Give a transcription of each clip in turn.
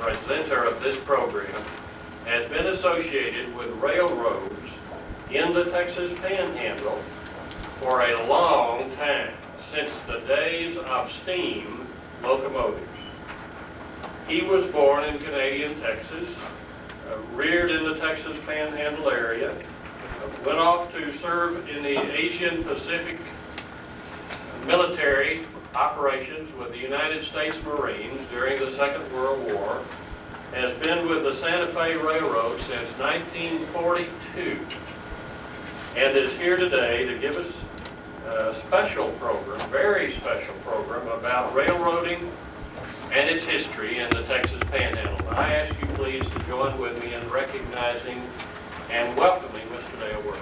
presenter of this program, has been associated with railroads in the Texas Panhandle for a long time, since the days of steam locomotives. He was born in Canadian Texas, reared in the Texas Panhandle area, went off to serve in the Asian Pacific military operations with the United States Marines during the Second World War, has been with the Santa Fe Railroad since 1942, and is here today to give us a special program, very special program about railroading and its history in the Texas Panhandle. I ask you please to join with me in recognizing and welcoming Mr. Dale Worley.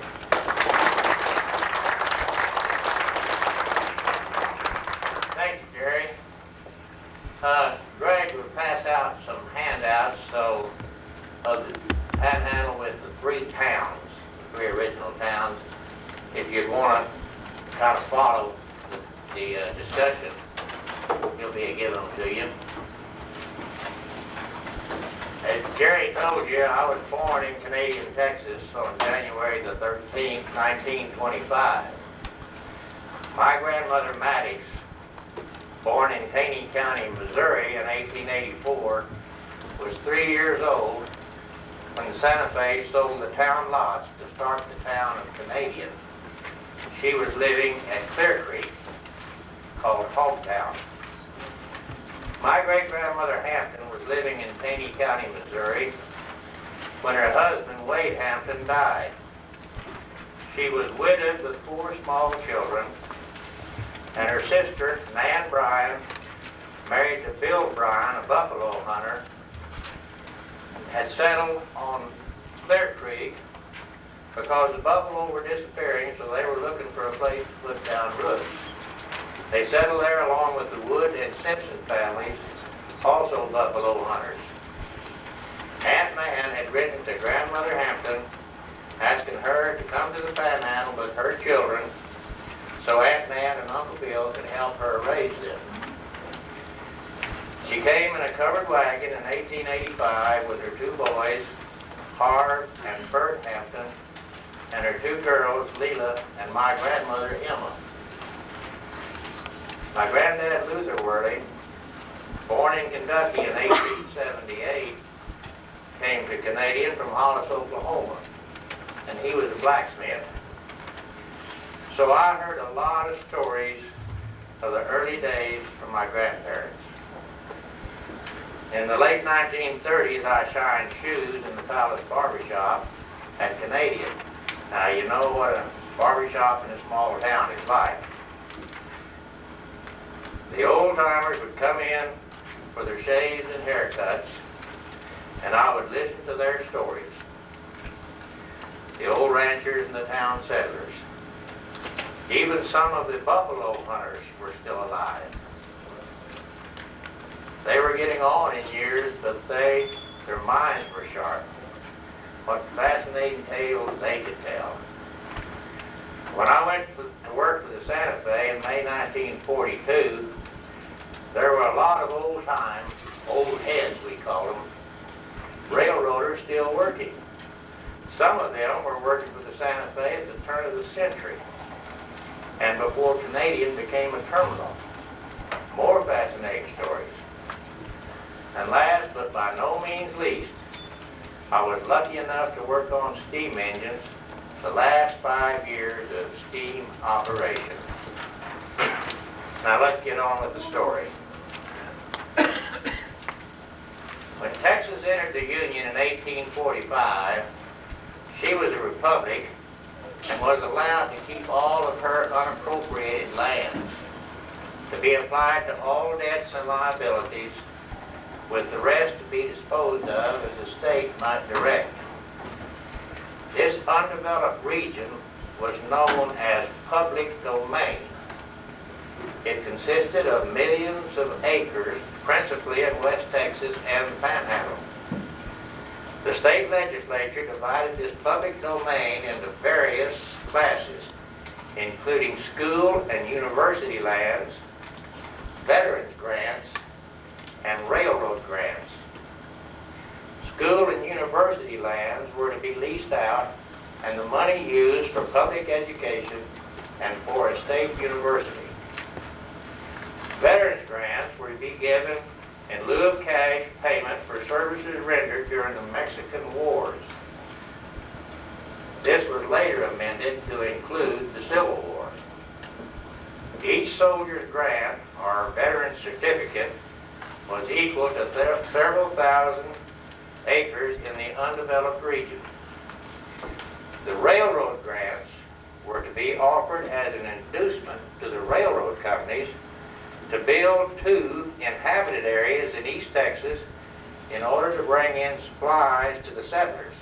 Thank you, Jerry. Greg will pass out some handouts of the Panhandle with the three towns, the three original towns. If you'd want to kind of follow the discussion, he'll be giving them to you. As Jerry told you, I was born in Canadian Texas on January the 13th, 1925. My grandmother Maddox, born in Caney County, Missouri in 1884, was 3 years old when the Santa Fe sold the town lots to start the town of Canadian. She was living at Clear Creek, called Hometown. My great-grandmother Hampton was living in Caney County, Missouri, when her husband, Wade Hampton, died. She was widowed with 4 small children, and her sister, Nan Bryan, married to Bill Bryan, a buffalo hunter, had settled on Clear Creek because the buffalo were disappearing, so they were looking for a place to put down roots. They settled there along with the Wood and Simpson families, also buffalo hunters. Aunt Nan had written to Grandmother Hampton asking her to come to the Panhandle with her children so Aunt Nan and Uncle Bill could help her raise them. She came in a covered wagon in 1885 with her 2 boys, Harv and Bert Hampton, and her 2 girls, Leela and my grandmother, Emma. My granddad, Luther Worley, born in Kentucky in 1878, came to Canadian from Hollis, Oklahoma, and he was a blacksmith. So I heard a lot of stories of the early days from my grandparents. In the late 1930s, I shined shoes in the Palace Barbershop at Canadian. Now, you know what a barbershop in a small town is like. The old-timers would come in for their shaves and haircuts, and I would listen to their stories. The old ranchers and the town settlers. Even some of the buffalo hunters were still alive. They were getting on in years, but their minds were sharp. What fascinating tales they could tell. When I went to work for the Santa Fe in May 1942, there were a lot of old-time, old heads we call them, railroaders still working. Some of them were working for the Santa Fe at the turn of the century, and before Canadian became a terminal. More fascinating stories. And last, but by no means least, I was lucky enough to work on steam engines the last 5 years of steam operation. Now let's get on with the story. When Texas entered the Union in 1845, she was a republic and was allowed to keep all of her unappropriated lands to be applied to all debts and liabilities, with the rest to be disposed of as the state might direct. This undeveloped region was known as public domain. It consisted of millions of acres, principally in West Texas and the Panhandle. The state legislature divided this public domain into various classes, including school and university lands, veterans grants, and railroad grants. School and university lands were to be leased out and the money used for public education and for a state university. Veterans grants were to be given in lieu of cash payment for services rendered during the Mexican Wars. This was later amended to include the Civil War. Each soldier's grant or veteran certificate was equal to several thousand acres in the undeveloped region. The railroad grants were to be offered as an inducement to the railroad companies to build 2 inhabited areas in East Texas in order to bring in supplies to the settlers.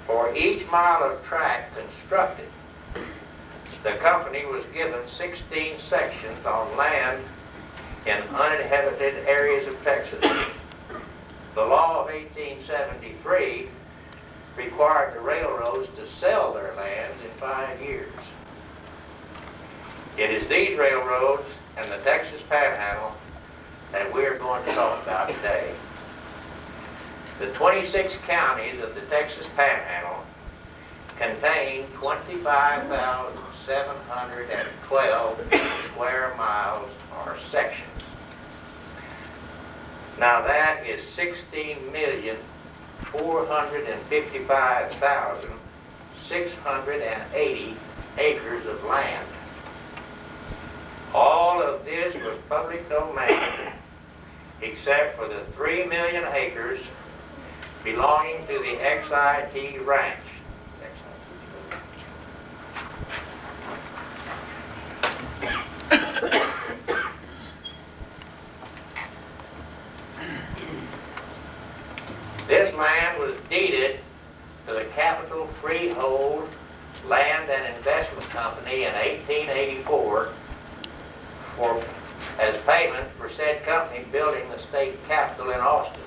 For each mile of track constructed, the company was given 16 sections on land in uninhabited areas of Texas. The law of 1873 required the railroads to sell their lands in 5 years. It is these railroads and the Texas Panhandle that we're going to talk about today. The 26 counties of the Texas Panhandle contain 25,712 square miles or sections. Now that is 16,455,680 acres of land. All of this was public domain except for the 3 million acres belonging to the XIT Ranch. This land was deeded to the Capital Freehold Land and Investment Company in 1884 as payment for said company building the state capitol in Austin.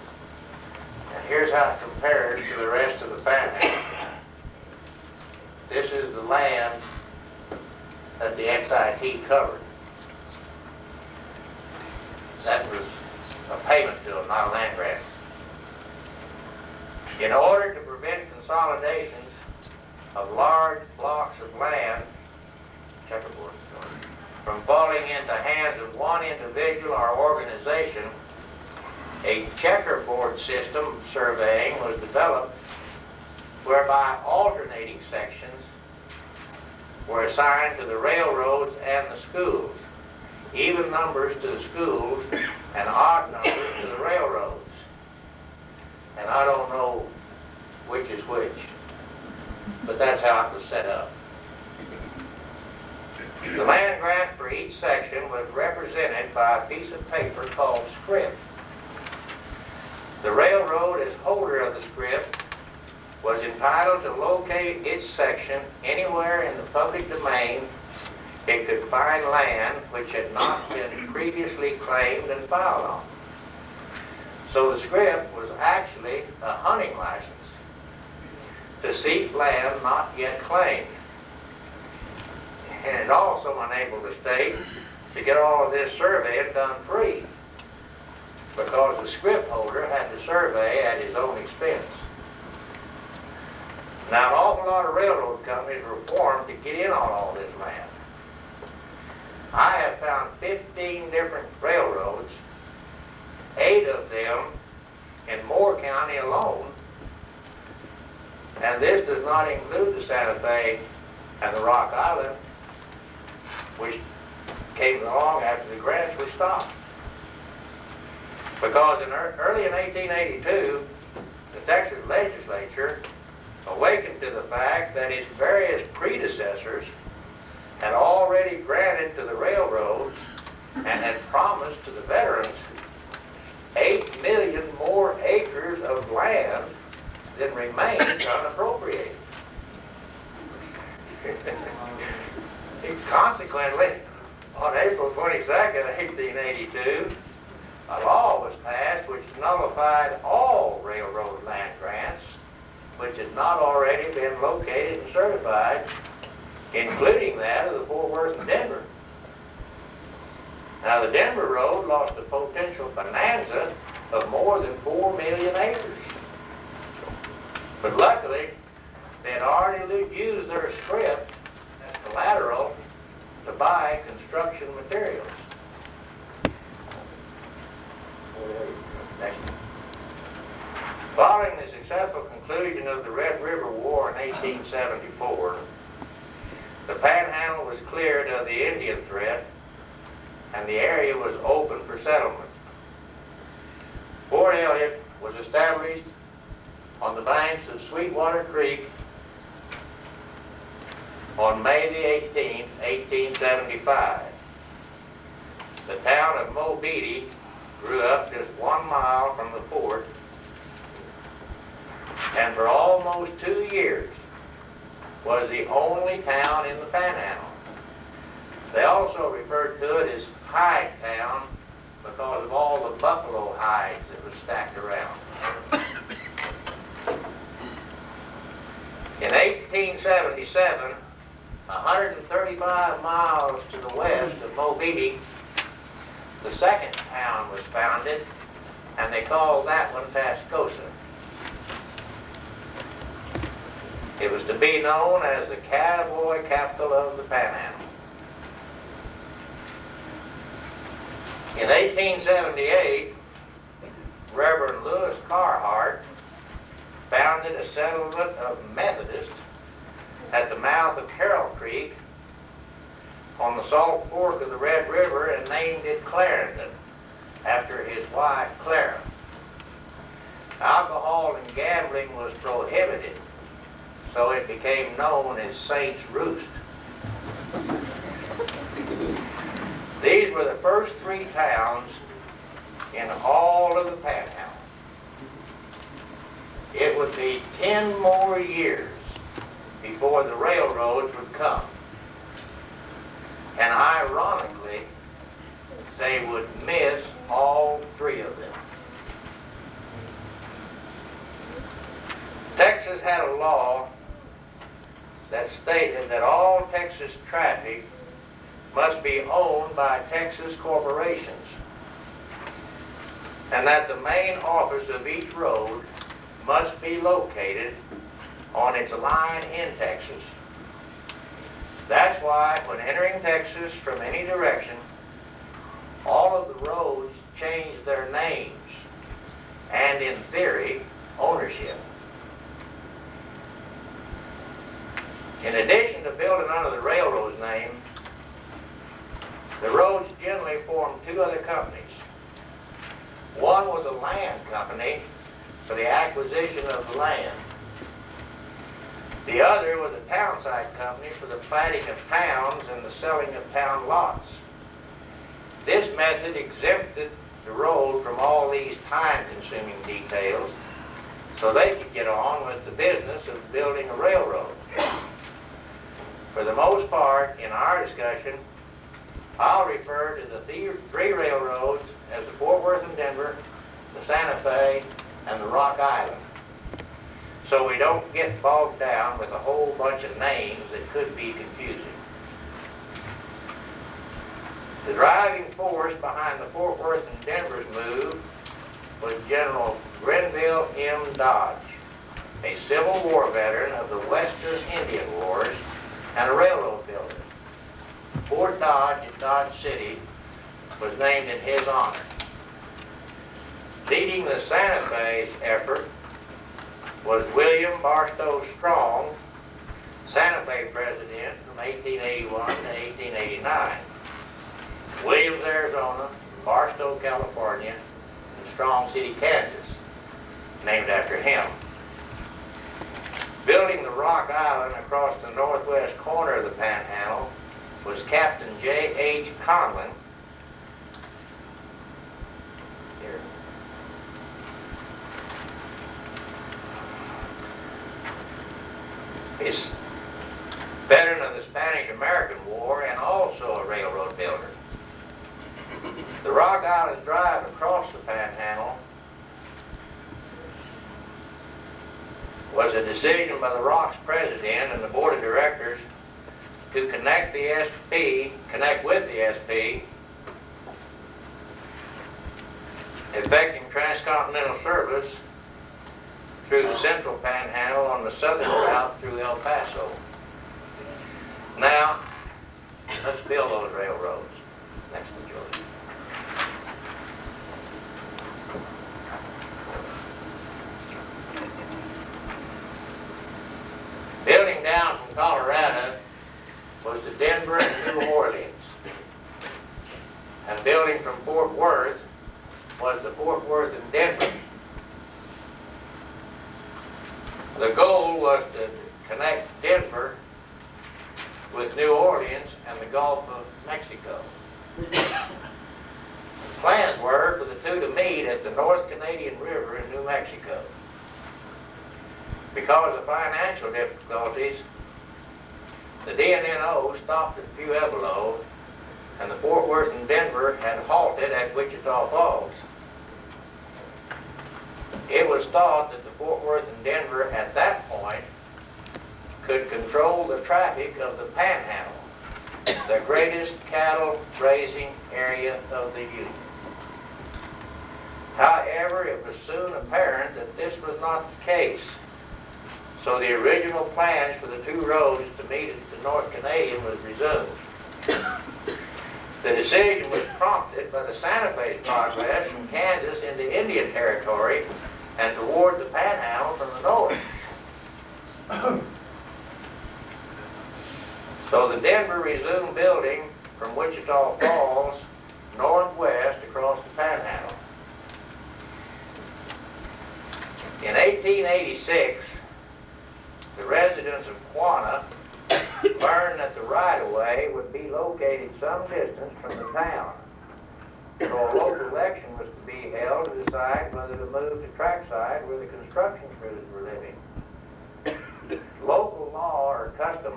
And here's how it compares to the rest of the Panhandle. This is the land that the XIT covered. That was a payment to them, not a land grant. In order to prevent consolidations of large blocks of land, checkerboard, from falling into hands of one individual or organization, a checkerboard system surveying was developed whereby alternating sections were assigned to the railroads and the schools, even numbers to the schools and odd numbers to the railroads. And I don't know which is which, but that's how it was set up. The land grant for each section was represented by a piece of paper called scrip. The railroad, as holder of the scrip, was entitled to locate its section anywhere in the public domain it could find land which had not been previously claimed and filed on. So the scrip was actually a hunting license to seek land not yet claimed. And it also enabled the state to get all of this surveying done free, because the scrip holder had to survey at his own expense. Now, an awful lot of railroad companies were formed to get in on all this land. I have found 15 different railroads, 8 of them in Moore County alone, and this does not include the Santa Fe and the Rock Island, which came along after the grants were stopped. Because early in 1882, the Texas legislature awakened to the fact that its various predecessors had already granted to the railroad and had promised to the veterans 8 million more acres of land than remained unappropriated. Consequently, on April 22nd, 1882, a law was passed which nullified all railroad land grants which had not already been located and certified, including that of the Fort Worth and Denver. Now, the Denver Road lost a potential bonanza of more than 4 million acres. But luckily, they had already used their script as collateral to buy construction materials. Next. Following the successful conclusion of the Red River War in 1874, the Panhandle was cleared of the Indian threat and the area was open for settlement. Fort Elliott was established on the banks of Sweetwater Creek on May the 18th, 1875. The town of Mobeetie grew up just 1 mile from the fort, and for almost 2 years was the only town in the Panhandle. They also referred to it as Hide Town because of all the buffalo hides that were stacked around. In 1877, 135 miles to the west of Mobeetie, the second town was founded, and they called that one Tascosa. It was to be known as the cowboy capital of the Panhandle. In 1878, Reverend Lewis Carhart founded a settlement of Methodists at the mouth of Carroll Creek on the Salt Fork of the Red River and named it Clarendon after his wife Clara. Alcohol and gambling was prohibited, so it became known as Saints Roost. These were the first 3 towns in all of the Panhandle. It would be 10 more years before the railroads would come. And ironically, they would miss all 3 of them. Texas had a law that stated that all Texas traffic must be owned by Texas corporations, and that the main office of each road must be located on its line in Texas. That's why when entering Texas from any direction, all of the roads changed their names and, in theory, ownership. In addition to building under the railroad's name, the roads generally formed 2 other companies. One was a land company for the acquisition of the land. The other was a townsite company for the platting of towns and the selling of town lots. This method exempted the road from all these time-consuming details so they could get on with the business of building a railroad. For the most part, in our discussion, I'll refer to the 3 railroads as the Fort Worth and Denver, the Santa Fe, and the Rock Island, so we don't get bogged down with a whole bunch of names that could be confusing. The driving force behind the Fort Worth and Denver's move was General Grenville M. Dodge, a Civil War veteran of the Western Indian Wars and a railroad builder. Fort Dodge in Dodge City was named in his honor. Leading the Santa Fe's effort was William Barstow Strong, Santa Fe president from 1881 to 1889. Williams, Arizona, Barstow, California, and Strong City, Kansas, named after him. Building the Rock Island across the northwest corner of the Panhandle was Captain J.H. Conlin. Here. He's a veteran of the Spanish-American War and also a railroad builder. The Rock Island Drive across the Panhandle was a decision by the Rock's president and the board of directors to connect with the SP, effecting transcontinental service through the central Panhandle on the southern route through El Paso. Now, let's build those railroads next to Georgia. Building down from Colorado was to Denver and New Orleans. And building from Fort Worth was to Fort Worth and Denver. The goal was to connect Denver with New Orleans and the Gulf of Mexico. Plans were for the two to meet at the North Canadian River in New Mexico. Because of financial difficulties, the DNNO stopped at Pueblo, and the Fort Worth and Denver had halted at Wichita Falls. It was thought that the Fort Worth and Denver at that point could control the traffic of the Panhandle, the greatest cattle raising area of the Union. However, it was soon apparent that this was not the case. So the original plans for the two roads to meet at the North Canadian was resumed. The decision was prompted by the Santa Fe's progress from Kansas into Indian Territory and toward the Panhandle from the north. So the Denver resumed building from Wichita Falls northwest across the Panhandle. In 1886, the residents of Quanah learned that the right-of-way would be located some distance from the town. So a local election was to be held to decide whether to move to trackside where the construction crews were living. Local law or custom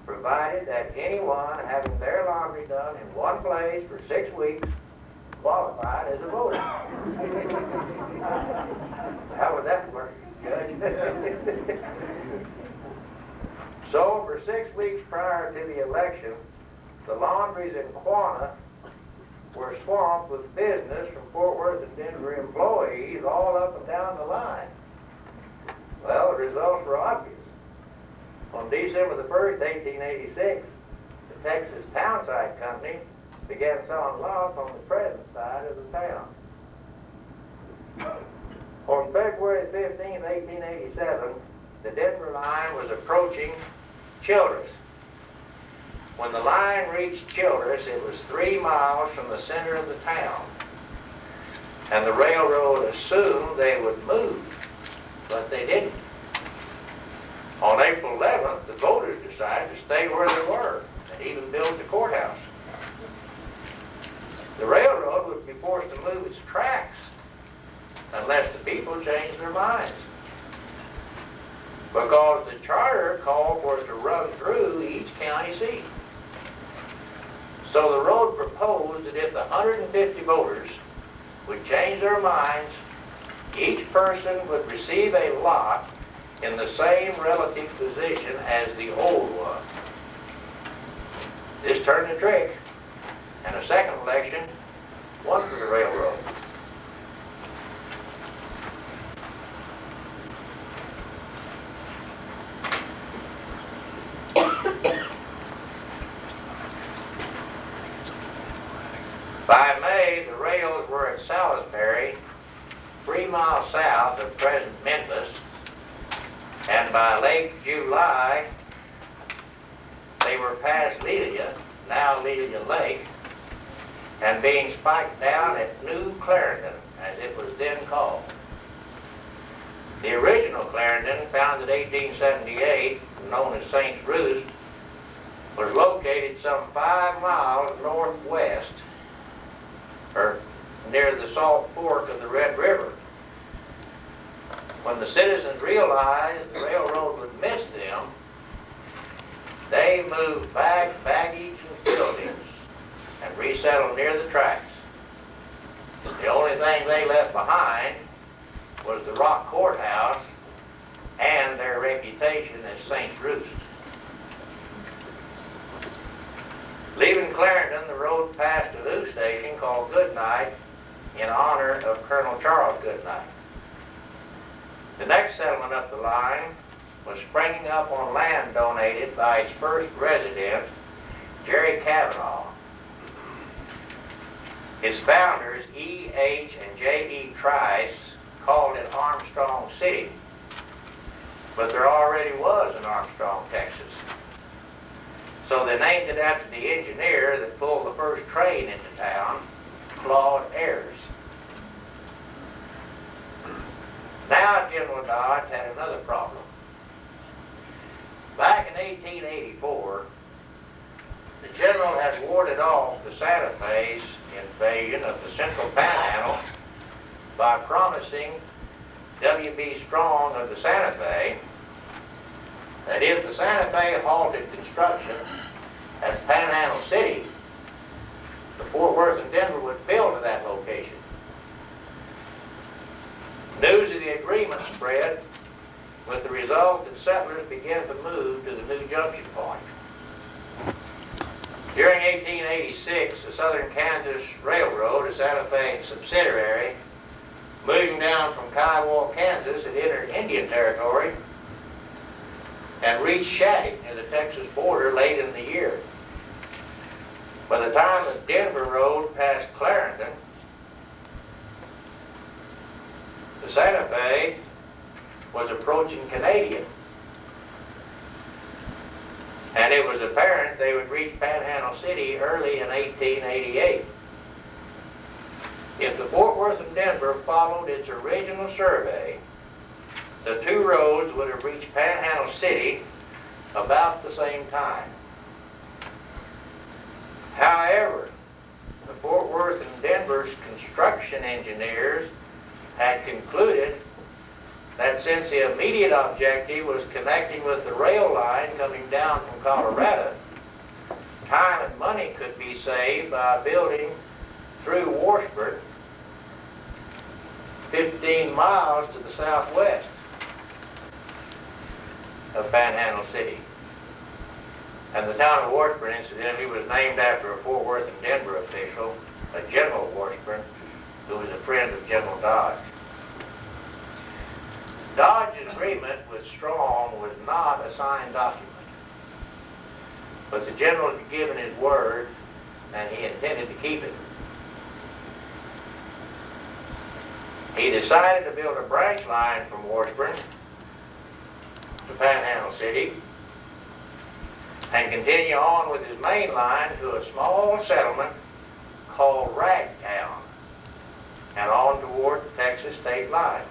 provided that anyone having their laundry done in one place for 6 weeks qualified as a voter. How would that work, Judge? So for 6 weeks prior to the election, the laundries in Quanah were swamped with business from Fort Worth and Denver employees all up and down the line. Well, the results were obvious. On December the 1st, 1886, the Texas Townside Company began selling lots on the present side of the town. On February 15, 1887, the Denver line was approaching Childress. When the line reached Childress, it was 3 miles from the center of the town, and the railroad assumed they would move, but they didn't. On April 11th, the voters decided to stay where they were and even build the courthouse. The railroad would be forced to move its tracks unless the people changed their minds, because the charter called for it to run through each county seat. So the road proposed that if the 150 voters would change their minds, each person would receive a lot in the same relative position as the old one. This turned the trick, and a second election won for the railroad. By May, the rails were at Salisbury, 3 miles south of present Memphis, and by late July, they were past Lelia, now Lelia Lake, and being spiked down at New Clarendon, as it was then called. The original Clarendon, founded in 1878, known as Saint's Roost, was located some 5 miles northwest, or near the Salt Fork of the Red River. When the citizens realized the railroad would miss them, they moved back baggage and buildings and resettled near the tracks. The only thing they left behind was the rock courthouse and their reputation as Saint's Roost. Leaving Clarendon, the road passed a new station called Goodnight in honor of Colonel Charles Goodnight. The next settlement up the line was springing up on land donated by its first resident, Jerry Cavanaugh. Its founders, E. H. and J. E. Trice, called it Armstrong City, but there already was an Armstrong, Texas. So they named it after the engineer that pulled the first train into town, Claude Ayres. Now General Dodge had another problem. Back in 1884, the General had warded off the Santa Fe's invasion of the Central Panhandle by promising W.B. Strong of the Santa Fe that if the Santa Fe halted construction at Panhandle City, the Fort Worth and Denver would build to that location. News of the agreement spread, with the result that settlers began to move to the new junction point. During 1886, the Southern Kansas Railroad, a Santa Fe subsidiary, moving down from Kiowa, Kansas, it entered Indian Territory and reached Shattuck near the Texas border late in the year. By the time the Denver Road passed Clarendon, the Santa Fe was approaching Canadian, and it was apparent they would reach Panhandle City early in 1888. If the Fort Worth and Denver followed its original survey, the two roads would have reached Panhandle City about the same time. However, the Fort Worth and Denver's construction engineers had concluded that since the immediate objective was connecting with the rail line coming down from Colorado, time and money could be saved by building through Washburn 15 miles to the southwest of Panhandle City. And the town of Washburn, incidentally, was named after a Fort Worth and Denver official, a General Washburn, who was a friend of General Dodge. Dodge's agreement with Strong was not a signed document, but the General had given his word, and he intended to keep it. He decided to build a branch line from Washburn to Panhandle City and continue on with his main line to a small settlement called Ragtown and on toward the Texas state line.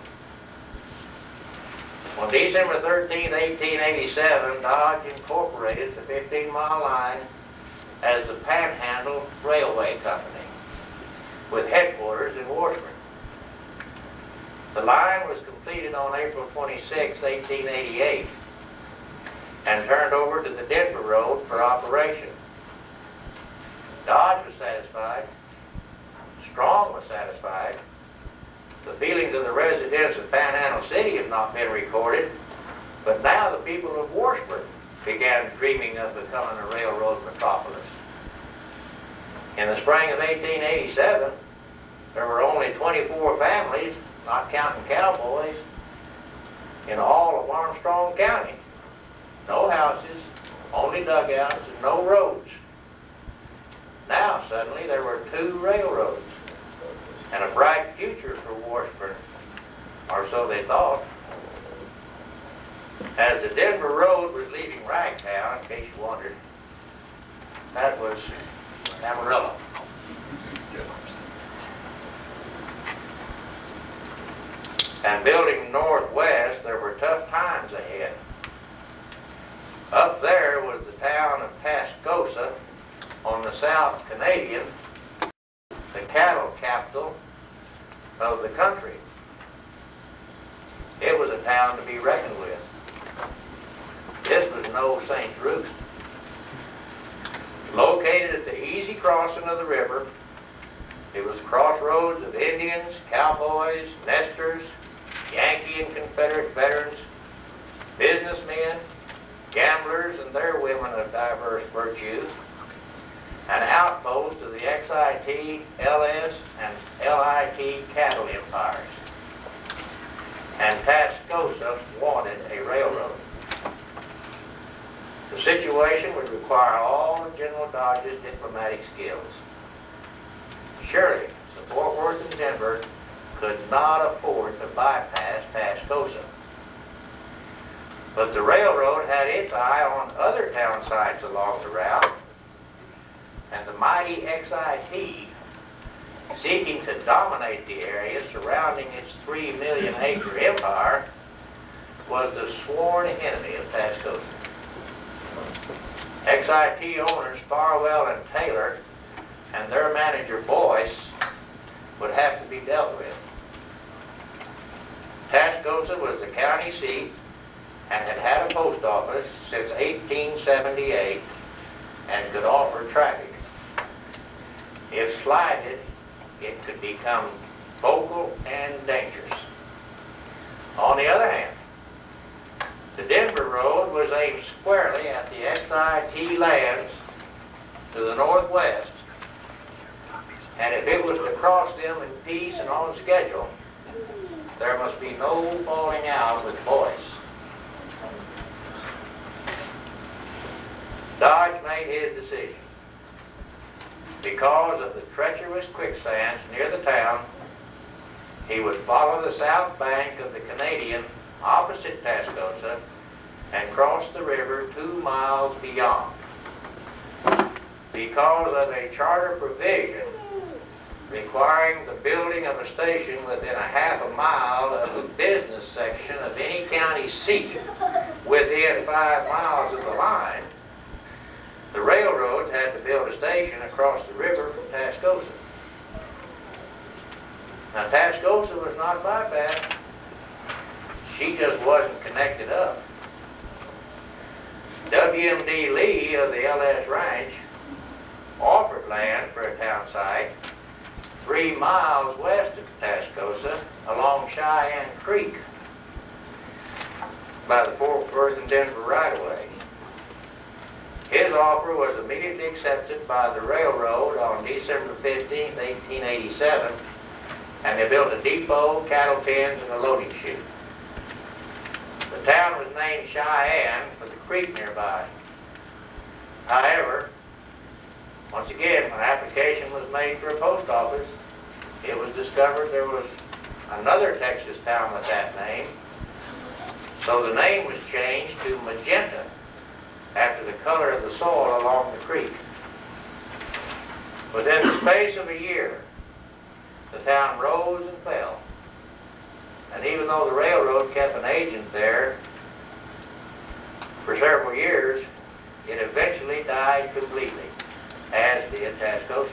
On December 13, 1887, Dodge incorporated the 15-mile line as the Panhandle Railway Company, with headquarters in Washburn. The line was completed on April 26, 1888, and turned over to the Denver Road for operation. Dodge was satisfied. Strong was satisfied. The feelings of the residents of Panhandle City have not been recorded, but now the people of Washburn began dreaming of becoming a railroad metropolis. In the spring of 1887, there were only 24 families, not counting cowboys, in all of Armstrong County. No houses, only dugouts, and no roads. Now, suddenly, there were 2 railroads and a bright future for Washburn, or so they thought. As the Denver Road was leaving Ragtown, in case you wondered, that was Amarillo. And building northwest, there were tough times ahead. Up there was the town of Tascosa on the South Canadian, the cattle capital of the country. It was a town to be reckoned with. This was no Saint's Roost. Located at the easy crossing of the river, it was crossroads of Indians, cowboys, nesters, Yankee and Confederate veterans, businessmen, gamblers and their women of diverse virtue, an outpost of the XIT, LS, and LIT cattle empires. And Tascosa situation would require all of General Dodge's diplomatic skills. Surely, the Fort Worth and Denver could not afford to bypass Tascosa. But the railroad had its eye on other town sites along the route, and the mighty XIT, seeking to dominate the area surrounding its 3 million acre empire, was the sworn enemy of Tascosa. XIT owners Farwell and Taylor and their manager Boyce would have to be dealt with. Tascosa was the county seat and had had a post office since 1878 and could offer traffic. If slighted, it could become vocal and dangerous. On the other hand, the Denver Road was aimed squarely at the XIT lands to the northwest, and if it was to cross them in peace and on schedule, there must be no falling out with Boyce. Dodge made his decision. Because of the treacherous quicksands near the town, he would follow the south bank of the Canadian opposite Tascosa and cross the river 2 miles beyond. Because of a charter provision requiring the building of a station within a half a mile of the business section of any county seat within 5 miles of the line, the railroads had to build a station across the river from Tascosa. Now, Tascosa was not bypassed. She just wasn't connected up. WMD Lee of the LS Ranch offered land for a town site 3 miles west of Tascosa along Cheyenne Creek by the Fort Worth and Denver right-of-way. His offer was immediately accepted by the railroad on December 15, 1887, and they built a depot, cattle pens, and a loading chute. The town was named Cheyenne for the creek nearby. However, once again, when application was made for a post office, it was discovered there was another Texas town with that name, so the name was changed to Magenta, after the color of the soil along the creek. Within the space of a year, the town rose and fell. And even though the railroad kept an agent there for several years, it eventually died completely, as did Tascosa.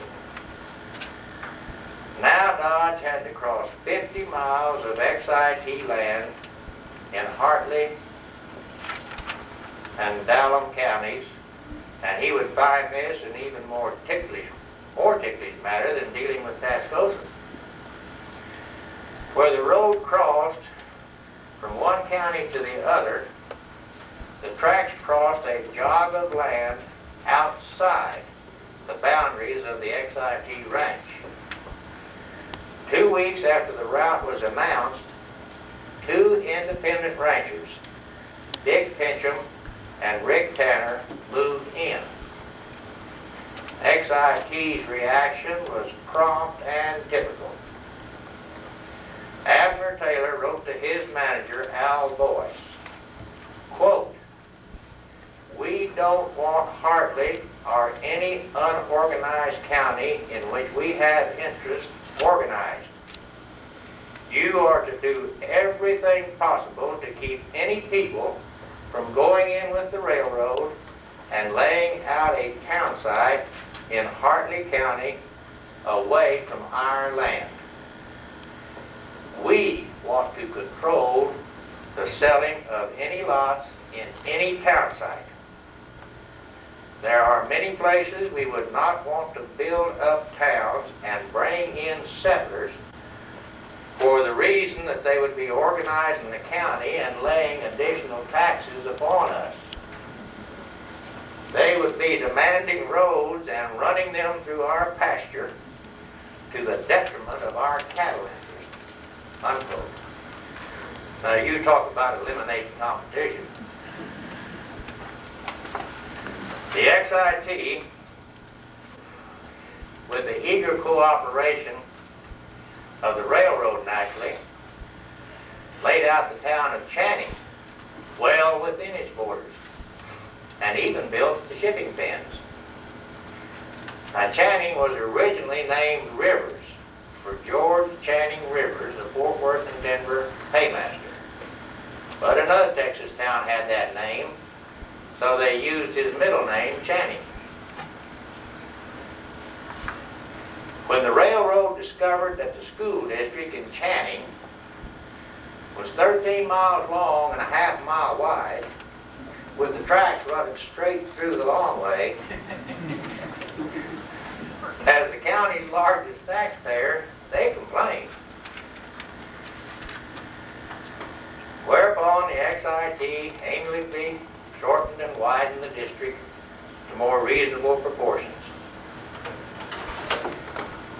Now Dodge had to cross 50 miles of XIT land in Hartley and Dallam counties, and he would find this an even more ticklish matter than dealing with Tascosa. Where the road crossed from one county to the other, the tracks crossed a jog of land outside the boundaries of the XIT ranch. 2 weeks after the route was announced, 2 independent ranchers, Dick Pincham and Rick Tanner, moved in. XIT's reaction was prompt and typical. Abner Taylor wrote to his manager, Al Boyce, quote, "We don't want Hartley or any unorganized county in which we have interest organized. You are to do everything possible to keep any people from going in with the railroad and laying out a town site in Hartley County away from our land. We want to control the selling of any lots in any town site. There are many places we would not want to build up towns and bring in settlers for the reason that they would be organizing the county and laying additional taxes upon us. They would be demanding roads and running them through our pasture to the detriment of our cattle interests," unquote. Now you talk about eliminating competition. The XIT, with the eager cooperation of the railroad naturally, laid out the town of Channing well within its borders, and even built the shipping pens. Now, Channing was originally named Rivers for George Channing Rivers, a Fort Worth and Denver paymaster. But another Texas town had that name, so they used his middle name, Channing. When the railroad discovered that the school district in Channing was 13 miles long and a half mile wide, with the tracks running straight through the long way, as the county's largest taxpayer, they complained. Whereupon the XIT amiably shortened and widened the district to more reasonable proportions.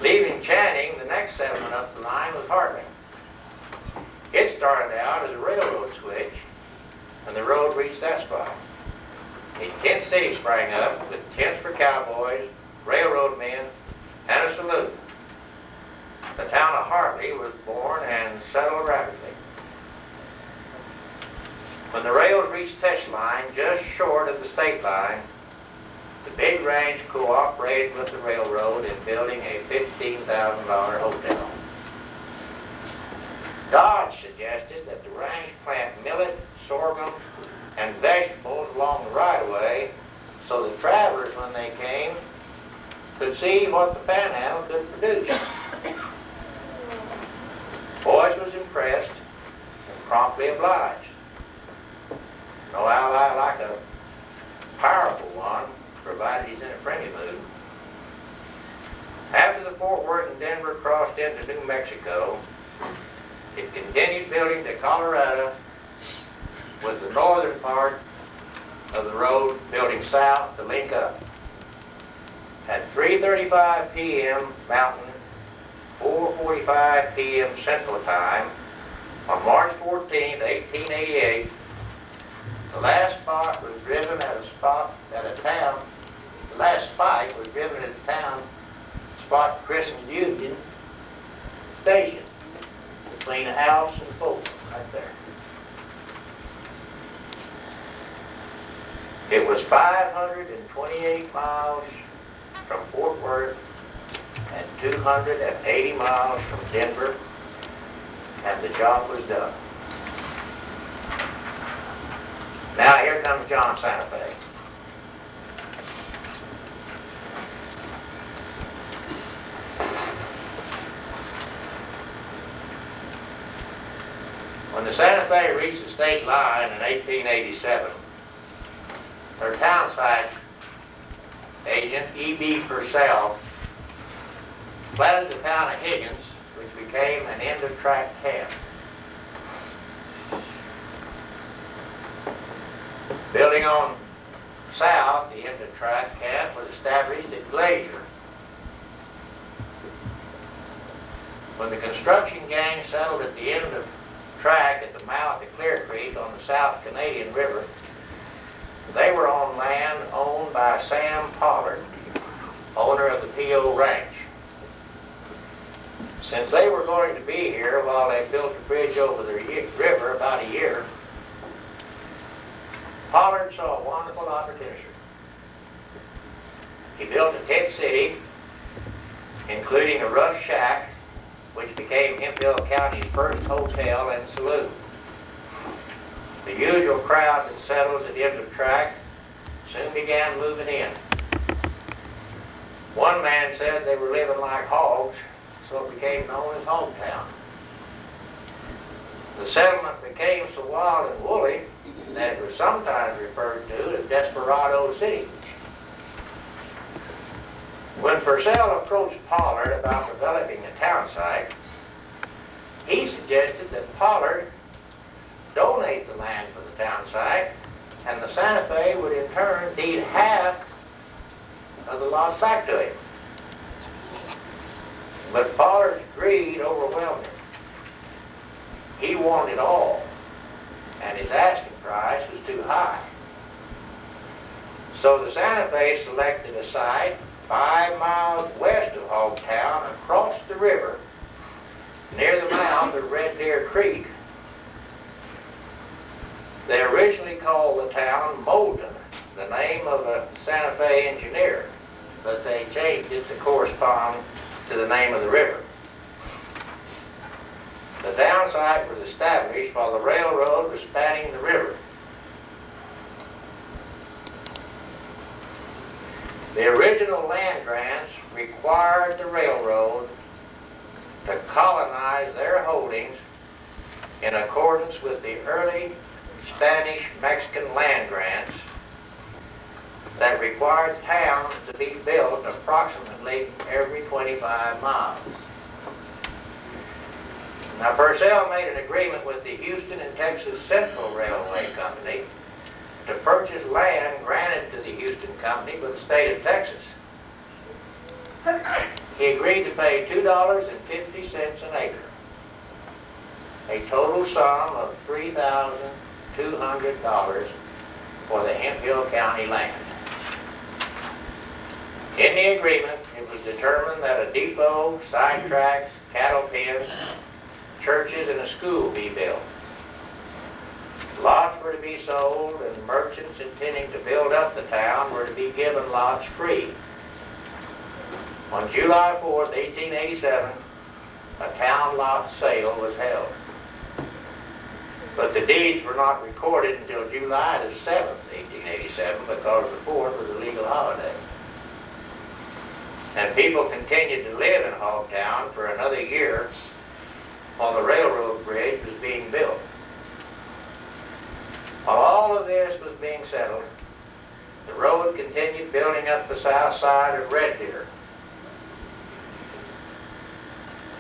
Leaving Channing, the next settlement up the line was Hartley. It started out as a railroad switch, and the road reached that spot. A tent city sprang up with tents for cowboys, railroad men, and a saloon. The town of Hartley was born and settled rapidly. When the rails reached test line just short of the state line, the big ranch cooperated with the railroad in building a $15,000 hotel. Dodge suggested that the ranch plant millet, sorghum, and vegetables along the right-of-way so the travelers, when they came, could see what the Panhandle could produce. Boyce was impressed and promptly obliged. No ally like a powerful one, provided he's in a friendly mood. After the Fort Worth and Denver crossed into New Mexico, it continued building to Colorado, with the northern part of the road building south to link up. At 3:35 p.m. Mountain, 4:45 p.m. Central Time, on March 14, 1888, the last spike was driven at a town spot christened Union Station, between a house and Fulton, right there. It was 528 miles from Fort Worth and 280 miles from Denver, and the job was done. Now here comes John Santa Fe. When the Santa Fe reached the state line in 1887, their townsite agent, E.B. Purcell, platted the town of Higgins, which became an end-of-track camp. Building on south, the end-of-track camp was established at Glacier. When the construction gang settled at the end of track at the mouth of Clear Creek on the South Canadian River, they were on land owned by Sam Pollard, owner of the P.O. Ranch. Since they were going to be here while they built a bridge over the river about a year, Pollard saw a wonderful opportunity. He built a tent city, including a rough shack, which became Hemphill County's first hotel and saloon. The usual crowd that settles at the end of the track soon began moving in. One man said they were living like hogs, so it became known as Hometown. The settlement became so wild and woolly that it was sometimes referred to as Desperado City. When Purcell approached Pollard about developing a town site, he suggested that Pollard donate the land for the town site, and the Santa Fe would in turn deed half of the lot back to him. But Pollard's greed overwhelmed him. He wanted it all, and his asking price was too high. So the Santa Fe selected a site 5 miles west of Hogtown across the river near the mouth of Red Deer Creek. They originally called the town Molden, the name of a Santa Fe engineer, but they changed it to correspond to the name of the river. The town site was established while the railroad was spanning the river. The original land grants required the railroad to colonize their holdings in accordance with the early Spanish-Mexican land grants that required towns to be built approximately every 25 miles. Now, Purcell made an agreement with the Houston and Texas Central Railway Company to purchase land granted to the Houston Company by the state of Texas. He agreed to pay $2.50 an acre, a total sum of $3,200 for the Hemphill County land. In the agreement, it was determined that a depot, sidetracks, cattle pens, churches, and a school be built. Lots were to be sold, and merchants intending to build up the town were to be given lots free. On July 4th, 1887, a town lot sale was held. But the deeds were not recorded until July the 7th, 1887, because the 4th was a legal holiday. And people continued to live in Hogtown for another year while the railroad bridge was being built. While all of this was being settled, the road continued building up the south side of Red Deer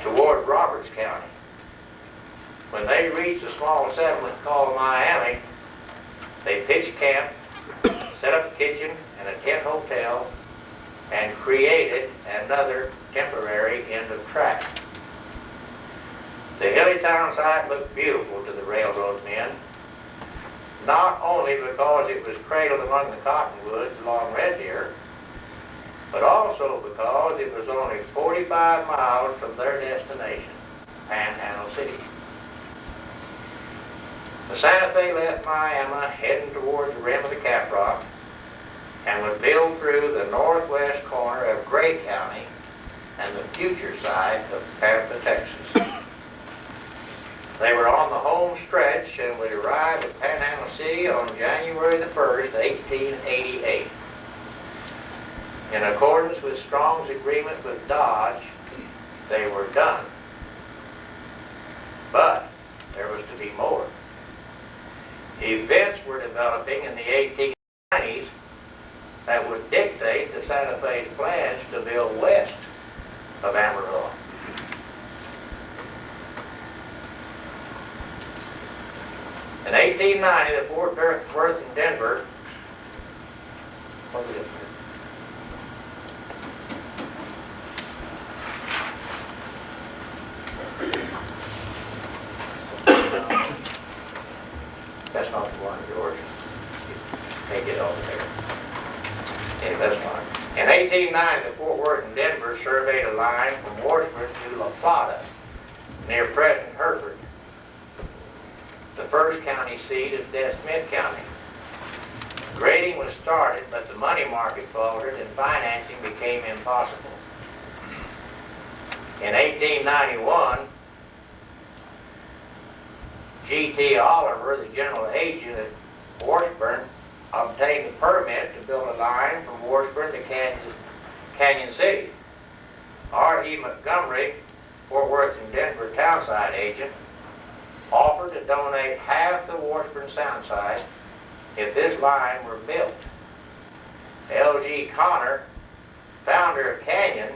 toward Roberts County. When they reached a small settlement called Miami, they pitched camp, set up a kitchen and a tent hotel, and created another temporary end of track. The hilly town site looked beautiful to the railroad men, not only because it was cradled among the cottonwoods along Red Deer, but also because it was only 45 miles from their destination, Panhandle City. The Santa Fe left Miami heading toward the rim of the Caprock and would build through the northwest corner of Gray County and the future site of Pampa, Texas. They were on the home stretch and would arrive at Panhandle City on January the 1st, 1888. In accordance with Strong's agreement with Dodge, they were done. But there was to be more. Events were developing in the 1890s that would dictate the Santa Fe's plans to build west of Amarillo. In 1890, the Fort Worth and Denver, what was it? That's not the one, George. Can't get over there. Anyway, that's fine. In 1890, the Fort Worth and Denver surveyed a line from Washburn to La Plata, near present Hereford. The first county seat is Des Smith County. Grading was started, but the money market faltered and financing became impossible. In 1891, G.T. Oliver, the general agent at Washburn, obtained a permit to build a line from Washburn to Canyon City. R.E. Montgomery, Fort Worth and Denver townside agent, offered to donate half the Washburn sound site if this line were built. L.G. Conner, founder of Canyon,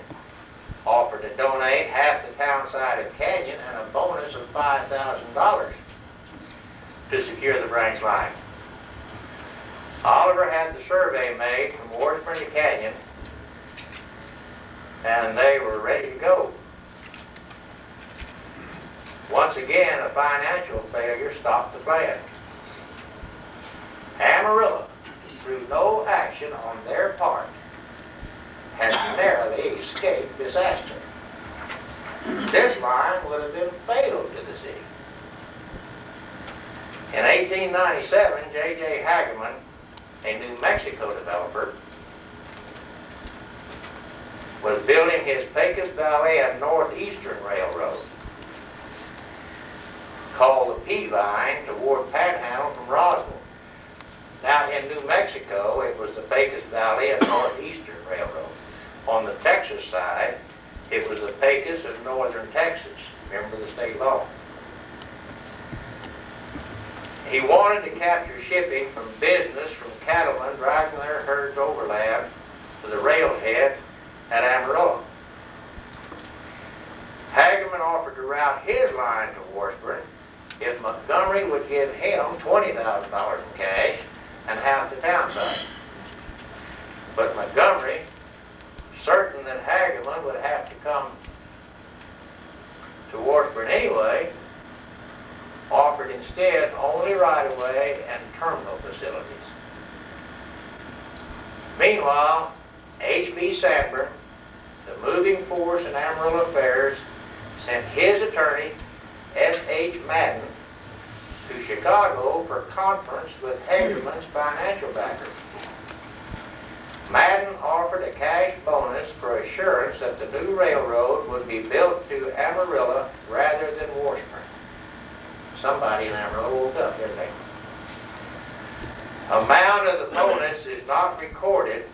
offered to donate half the town side of Canyon and a bonus of $5,000 to secure the branch line. Oliver had the survey made from Washburn to Canyon, and they were ready to go. Once again, a financial failure stopped the plan. Amarillo, through no action on their part, had narrowly escaped disaster. This line would have been fatal to the city. In 1897, J.J. Hageman, a New Mexico developer, was building his Pecos Valley and Northeastern Railroad, called the Peavine, toward Panhandle from Roswell. Now in New Mexico, it was the Pecos Valley and Northeastern Railroad. On the Texas side, it was the Pecos and Northern Texas. Remember the state law. He wanted to capture shipping from business from cattlemen driving their herds overland to the railhead at Amarillo. Hageman offered to route his line to Washburn if Montgomery would give him $20,000 in cash and half the town site. But Montgomery, certain that Hageman would have to come to Washburn anyway, offered instead only right-of-way and terminal facilities. Meanwhile, H.B. Sanborn, the moving force in Amarillo affairs, sent his attorney, S.H. Madden, to Chicago for conference with Hagerman's financial backers. Madden offered a cash bonus for assurance that the new railroad would be built to Amarillo rather than Washburn. Somebody in Amarillo woke up, didn't they? Amount of the bonus is not recorded,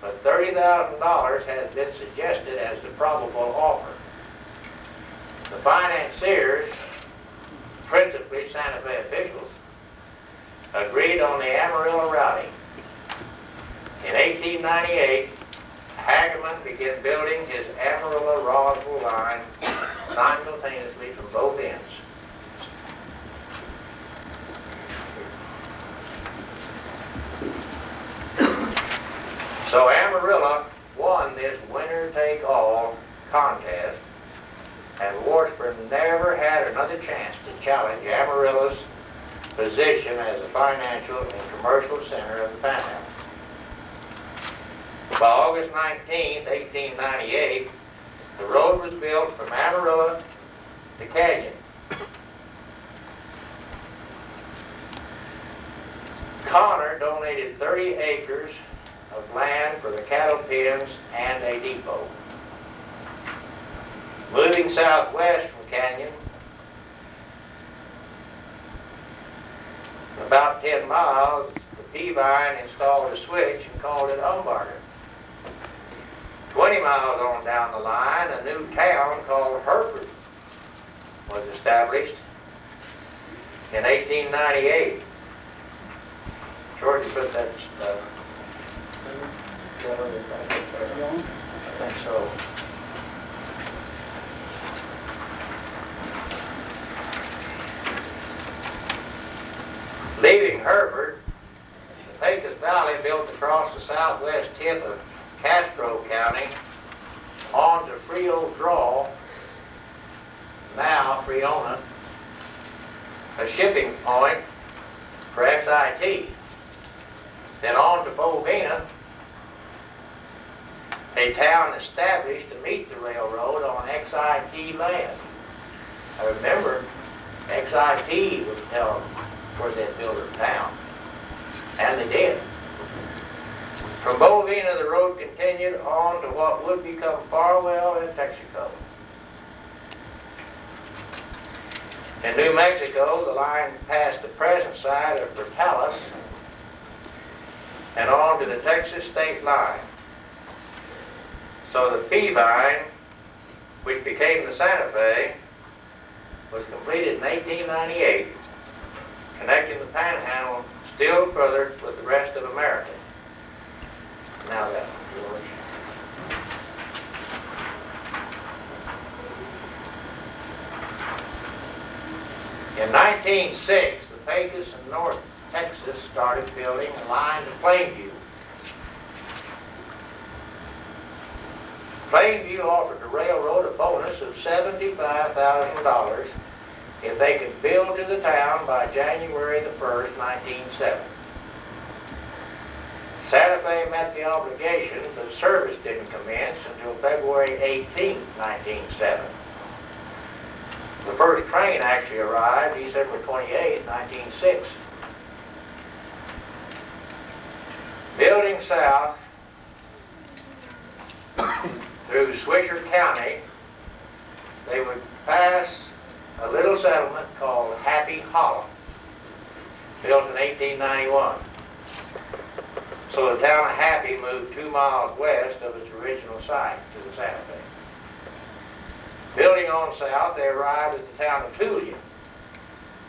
but $30,000 has been suggested as the probable offer. The financiers, principally Santa Fe officials, agreed on the Amarillo routing. In 1898, Hageman began building his Amarillo-Roswell line simultaneously from both ends. So Amarillo won this winner-take-all contest, and Washburn never had another chance to challenge Amarillo's position as a financial and commercial center of the Panhandle. By August 19, 1898, the road was built from Amarillo to Canyon. Conner donated 30 acres of land for the cattle pens and a depot. Moving southwest from Canyon, about 10 miles, the Peavine installed a switch and called it Umbarger. 20 miles on down the line, a new town called Hereford was established in 1898. George, you put that I think so. Leaving Hereford, the Pecos Valley built across the southwest tip of Castro County onto Frio Draw, now Friona, a shipping point for XIT. Then on to Bovina, a town established to meet the railroad on XIT land. I remember XIT would tell them where they'd build a town, and they did. From Bovina, the road continued on to what would become Farwell and Texaco. In New Mexico, the line passed the present site of Portales and on to the Texas state line. So the Peavine, which became the Santa Fe, was completed in 1898, connecting the Panhandle still further with the rest of America. Now that one, George. In 1906, the Pecos and North Texas started building a line to Plainview. Plainview offered the railroad a bonus of $75,000 if they could build to the town by January the 1st, 1907. Santa Fe met the obligation, but service didn't commence until February 18, 1907. The first train actually arrived December 28, 1906. Building south through Swisher County, they would pass a little settlement called Happy Hollow, built in 1891. So the town of Happy moved 2 miles west of its original site to the Santa Fe. Building on south, they arrived at the town of Tulia,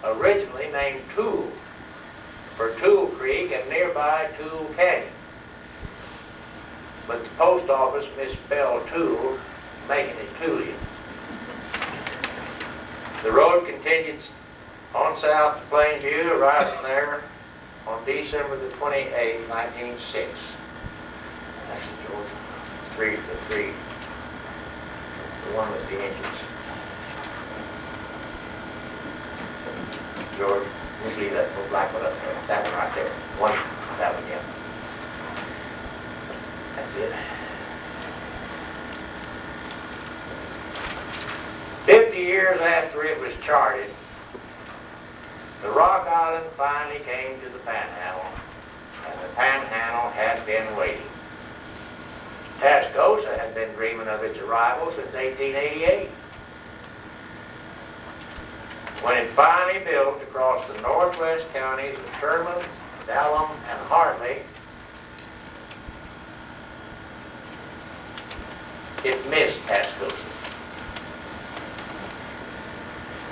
originally named Tool, for Tool Creek and nearby Tool Canyon. But the post office misspelled Tool, making it Tulia. The road continued on south to Plainview, arriving there on December the 28th, 1906. That's the George. The one with the engines. George, just leave that little black one up there. That one right there. That one, yeah. That's it. 50 years after it was charted, the Rock Island finally came to the Panhandle, and the Panhandle had been waiting. Tascosa had been dreaming of its arrival since 1888. When it finally built across the northwest counties of Sherman, Dallam, and Hartley, it missed Tascosa.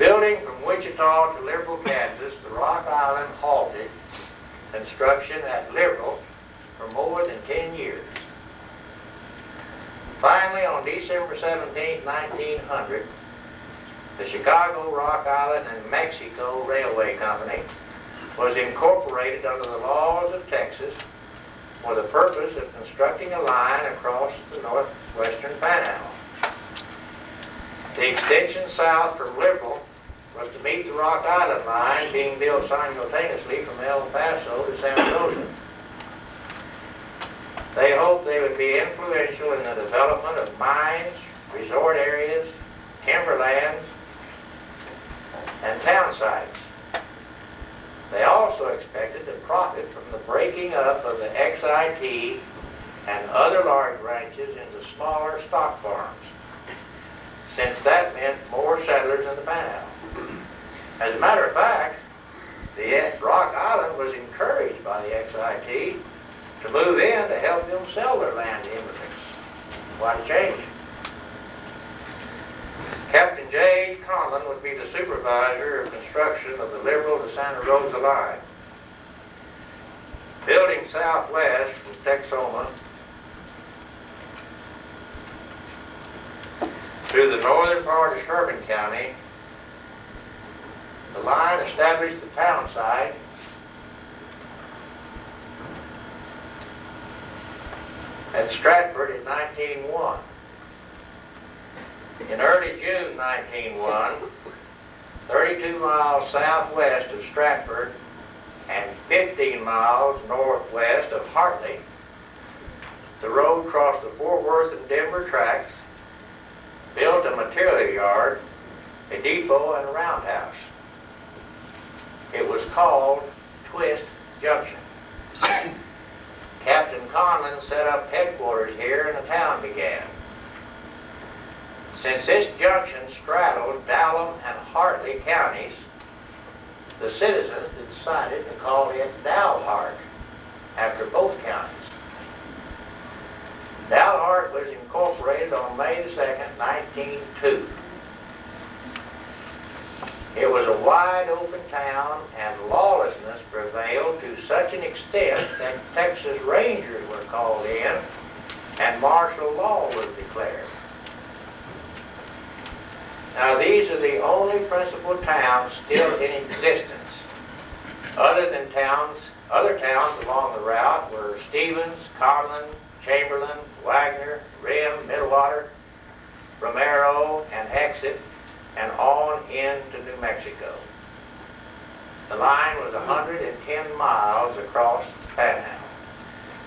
Building from Wichita to Liberal, Kansas, the Rock Island halted construction at Liberal for more than 10 years. Finally, on December 17, 1900, the Chicago, Rock Island, and Mexico Railway Company was incorporated under the laws of Texas for the purpose of constructing a line across the northwestern Panhandle. The extension south from Liberal was to meet the Rock Island line being built simultaneously from El Paso to Santa Rosa. They hoped they would be influential in the development of mines, resort areas, timberlands, and town sites. They also expected to profit from the breaking up of the XIT and other large ranches into smaller stock farms, since that meant more settlers in the Panhandle. As a matter of fact, the Rock Island was encouraged by the XIT to move in to help them sell their land to immigrants. Quite a change. Captain J. Conlin would be the supervisor of construction of the Liberal to Santa Rosa line. Building southwest from Texoma through the northern part of Sherman County, the line established the town site at Stratford in 1901. In early June 1901, 32 miles southwest of Stratford and 15 miles northwest of Hartley, the road crossed the Fort Worth and Denver tracks, built a material yard, a depot, and a roundhouse. It was called Twist Junction. Captain Conlin set up headquarters here and the town began. Since this junction straddled Dallam and Hartley counties, the citizens decided to call it Dalhart, after both counties. Dalhart was incorporated on May 2nd, 1902. It was a wide open town, and lawlessness prevailed to such an extent that Texas Rangers were called in and martial law was declared. Now these are the only principal towns still in existence. Other towns along the route were Stevens, Conlin, Chamberlain, Wagner, Rim, Middlewater, Romero, and Exit, and on into New Mexico. The line was 110 miles across the Panhandle.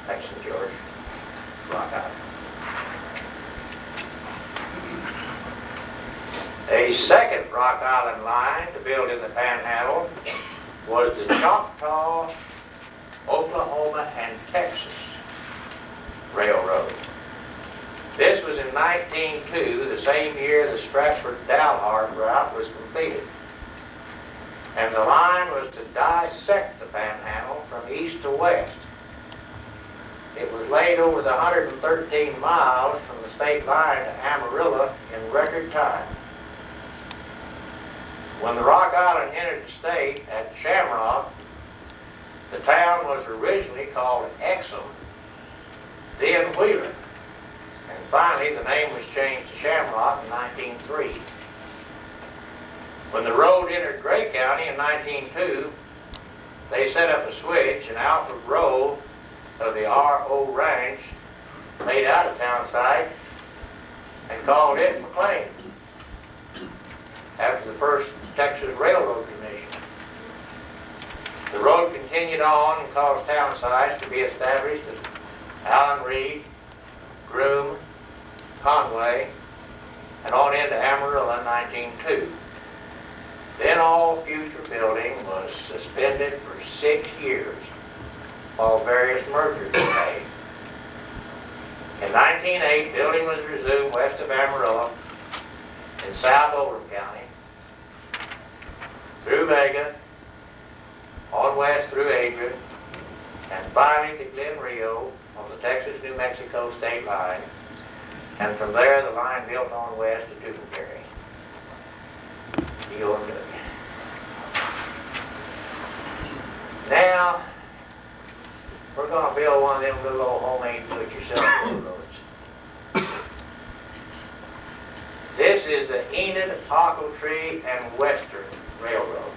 Thanks, George. Rock Island. A second Rock Island line to build in the Panhandle was the Choctaw, Oklahoma, and Texas Railroad. This was in 1902, the same year the Stratford-Dalhart route was completed. And the line was to dissect the Panhandle from east to west. It was laid over the 113 miles from the state line to Amarillo in record time. When the Rock Island entered the state at Shamrock, the town was originally called Exum, then Wheeler. And finally, the name was changed to Shamrock in 1903. When the road entered Gray County in 1902, they set up a switch, and Alfred Rowe of the R.O. Ranch made out a town site and called it McLean, after the first Texas Railroad Commission. The road continued on and caused town sites to be established at Allen Reed, Groom, Conway, and on into Amarillo in 1902. Then all future building was suspended for 6 years while various mergers were made. In 1908, building was resumed west of Amarillo in South Oldham County, through Vega, on west through Adrian, and finally to Glen Rio on the Texas-New Mexico state line, and from there the line built on west to Tucumcari. Now, we're going to build one of them little old homemade do-it-yourself railroads. This is the Enid, Ocheltree, and Western Railroad.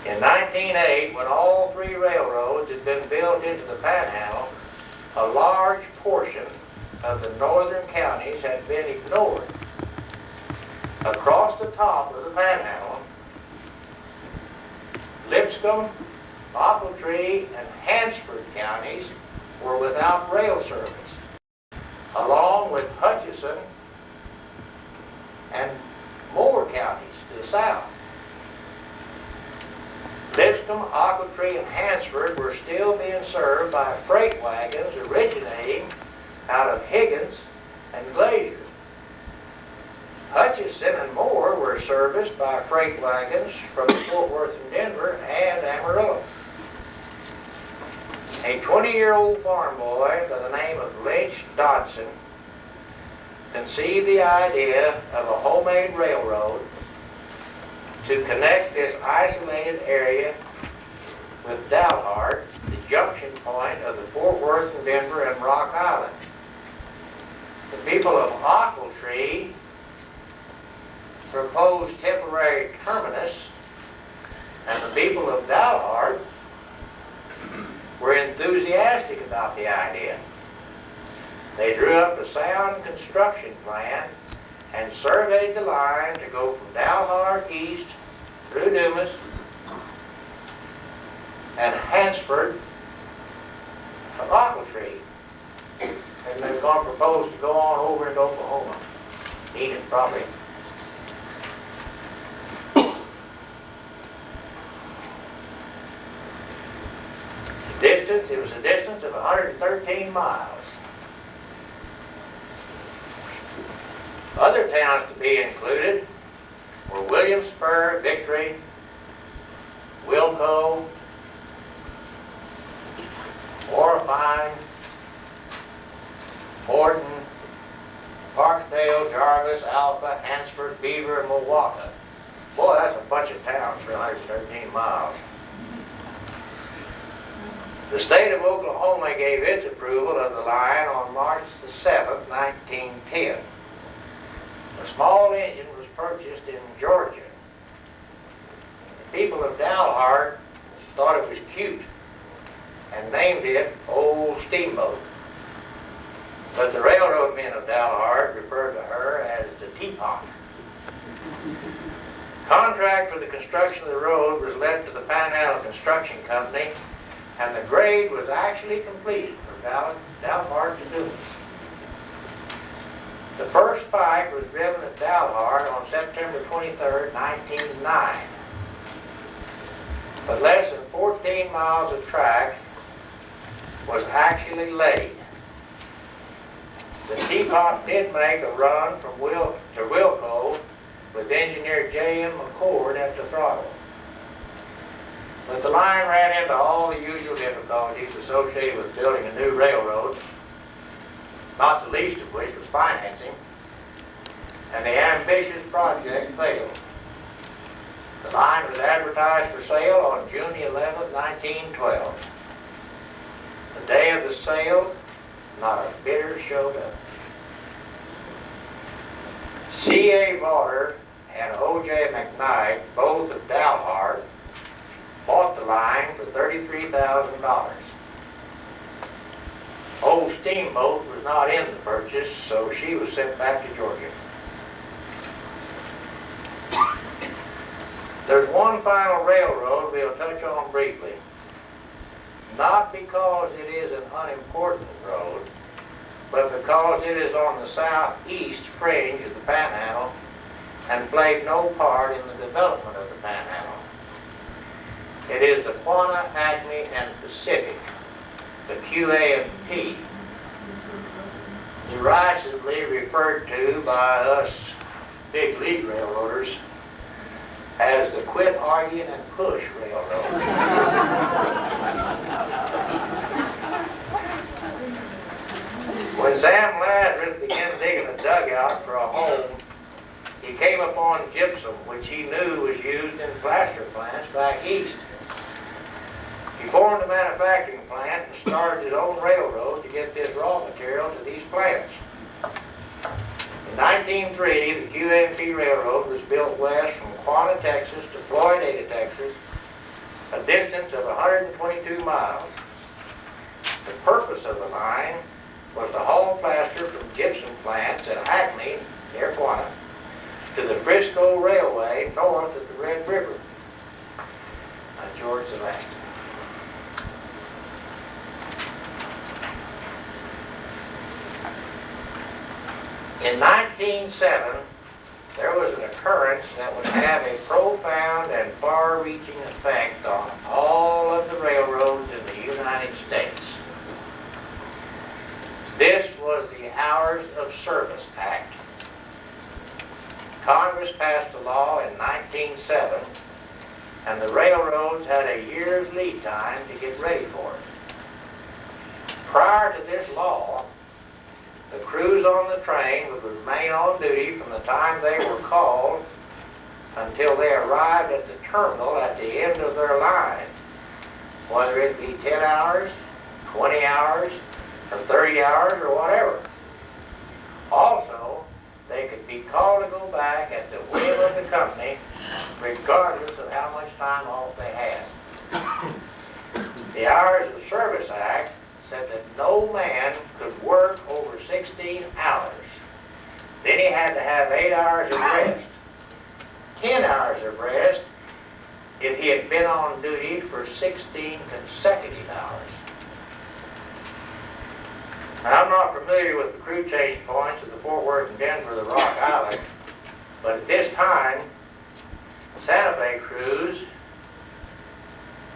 In 1908, when all three railroads had been built into the Panhandle, a large portion of the northern counties had been ignored. Across the top of the Panhandle, Lipscomb, Ocheltree, and Hansford counties were without rail service, along with Hutchison and Moore counties to the south. Lipscomb, Ocheltree, and Hansford were still being served by freight wagons originating out of Higgins and Glacier. Hutchison and Moore were serviced by freight wagons from Fort Worth and Denver and Amarillo. A 20-year-old farm boy by the name of Lynch Dodson conceived the idea of a homemade railroad to connect this isolated area with Dalhart, the junction point of the Fort Worth and Denver and Rock Island. The people of Ocheltree proposed temporary terminus, and the people of Dalhart were enthusiastic about the idea. They drew up a sound construction plan and surveyed the line to go from Dalhart east through Dumas and Hansford to Ocheltree. And they were going to propose to go on over into Oklahoma. Enid probably. It was a distance of 113 miles. Other towns to be included were Williamsburg, Victory, Wilco, Orifine, Morton, Parkdale, Jarvis, Alpha, Hansford, Beaver, and Milwaukee. Boy, that's a bunch of towns for 113 miles. The state of Oklahoma gave its approval of the line on March the 7th, 1910. A small engine was purchased in Georgia. The people of Dalhart thought it was cute and named it Old Steamboat. But the railroad men of Dalhart referred to her as the Teapot. Contract for the construction of the road was left to the Panhandle Construction Company and the grade was actually completed from Dalhart to Dumas. The first spike was driven at Dalhart on September 23, 1909. But less than 14 miles of track was actually laid. The teapot did make a run from Wilco with engineer J.M. McCord at the throttle. But the line ran into all the usual difficulties associated with building a new railroad, not the least of which was financing, and the ambitious project failed. The line was advertised for sale on June 11, 1912. The day of the sale, not a bidder showed up. C.A. Vaughter and O.J. McKnight, both of Dalhart, bought the line for $33,000. Old Steamboat was not in the purchase, so she was sent back to Georgia. There's one final railroad we'll touch on briefly. Not because it is an unimportant road, but because it is on the southeast fringe of the Panhandle and played no part in the development of the Panhandle. It is the Quanah, Acme, and Pacific, the QA&P, derisively referred to by us big league railroaders as the quit arguing and push railroad. When Sam Lazarus began digging a dugout for a home, he came upon gypsum, which he knew was used in plaster plants back east. He formed a manufacturing plant and started his own railroad to get this raw material to these plants. In 1903, the QA&P Railroad was built west from Quanah, Texas to Floydada, Texas, a distance of 122 miles. The purpose of the line was to haul plaster from gypsum plants at Acme, near Quanah, to the Frisco Railway north of the Red River. Now, George the last. In 1907, there was an occurrence that would have a profound and far-reaching effect on all of the railroads in the United States. This was the Hours of Service Act. Congress passed a law in 1907, and the railroads had a year's lead time to get ready for it. Prior to this law, the crews on the train would remain on duty from the time they were called until they arrived at the terminal at the end of their line, whether it be 10 hours, 20 hours, or 30 hours, or whatever. Also, they could be called to go back at the whim of the company, regardless of how much time off they had. The Hours of Service Act said that no man could work over 16 hours. Then he had to have 8 hours of rest. 10 hours of rest if he had been on duty for 16 consecutive hours. Now, I'm not familiar with the crew change points of the Fort Worth and Denver, the Rock Island, but at this time, Santa Fe crews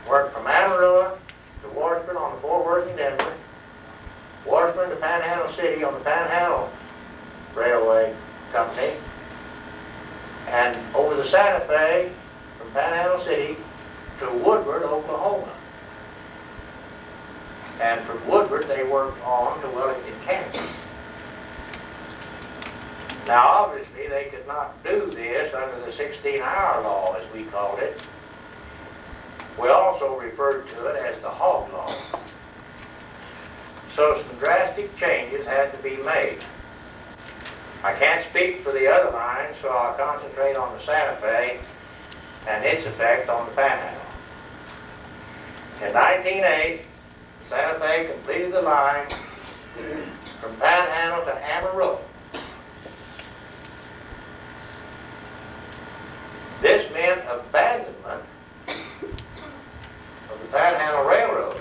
worked from Amarillo to Washburn on the Fort Worth and Denver, Washburn to Panhandle City on the Panhandle Railway Company, and over the Santa Fe from Panhandle City to Woodward, Oklahoma. And from Woodward they worked on to Wellington, Kansas. Now obviously they could not do this under the 16-hour law, as we called it. We also referred to it as the hog law. So some drastic changes had to be made. I can't speak for the other lines, so I'll concentrate on the Santa Fe and its effect on the Panhandle. In 1908, Santa Fe completed the line from Panhandle to Amarillo. This meant abandonment of the Panhandle Railroad.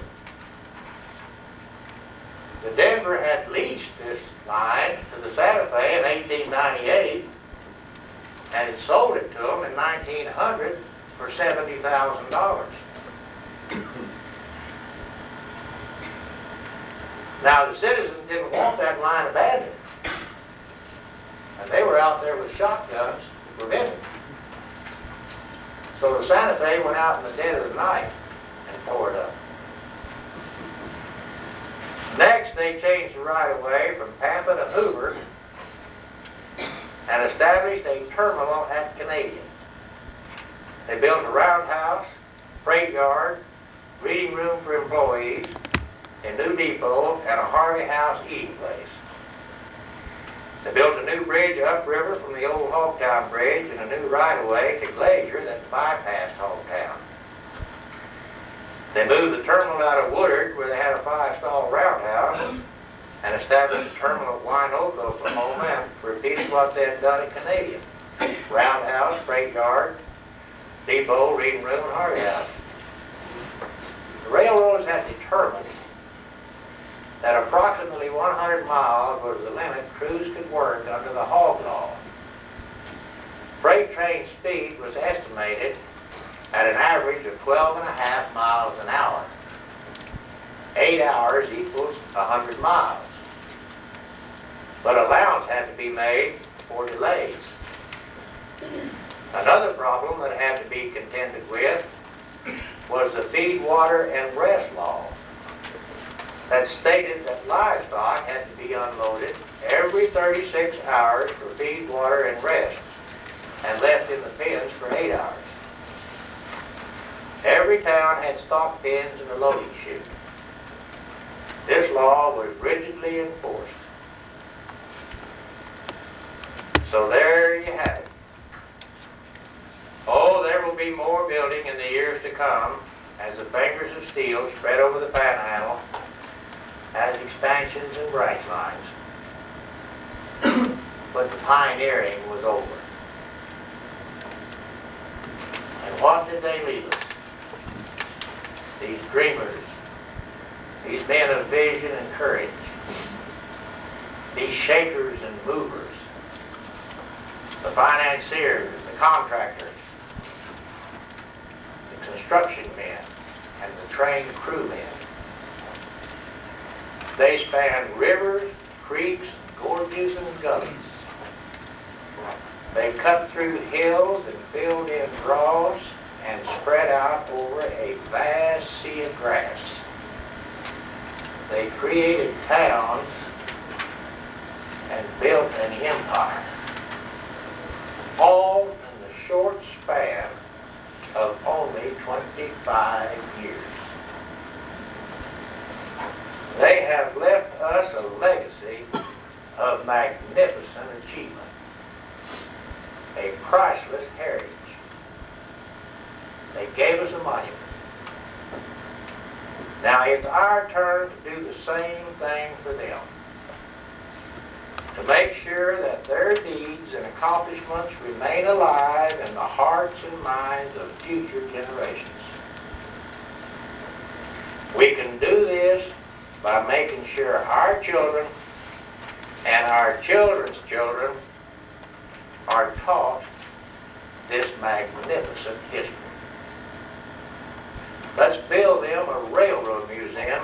$70,000. Now, the citizens didn't want that line abandoned. And they were out there with shotguns to prevent it. So the Santa Fe went out in the dead of the night and tore it up. Next, they changed the right-of-way from Pampa to Hoover and established a terminal at Canadian. They built a roundhouse, freight yard, reading room for employees, a new depot, and a Harvey House eating place. They built a new bridge upriver from the old Hogtown Bridge and a new right-of-way to Glacier that bypassed Hogtown. They moved the terminal out of Woodard, where they had a 5-stall roundhouse, and established a terminal at Winoka, Oklahoma, and repeated what they had done at Canadian. Roundhouse, freight yard, depot, reading room, and Harvey House. The railroads had determined that approximately 100 miles was the limit crews could work under the hog law. Freight train speed was estimated at an average of 12.5 miles an hour. 8 hours equals 100 miles. But allowance had to be made for delays. Another problem that had to be contended with was the feed, water, and rest law that stated that livestock had to be unloaded every 36 hours for feed, water, and rest, and left in the pens for 8 hours. Every town had stock pens and a loading chute. This law was rigidly enforced. So there you have it. Oh, there will be more building in the years to come as the fingers of steel spread over the Panhandle as expansions and branch lines. But the pioneering was over. And what did they leave us? These dreamers, these men of vision and courage, these shakers and movers, the financiers, the contractors, the construction men, and the trained crewmen. They spanned rivers, creeks, gorges, and gullies. They cut through hills and filled in draws and spread out over a vast sea of grass. They created towns and built an empire, all in the short span of only 25 years. They have left us a legacy of magnificent achievement, a priceless heritage. They gave us a monument. Now it's our turn to do the same thing for them, to make sure that their deeds and accomplishments remain alive in the hearts and minds of future generations. We can do this by making sure our children and our children's children are taught this magnificent history. Let's build them a railroad museum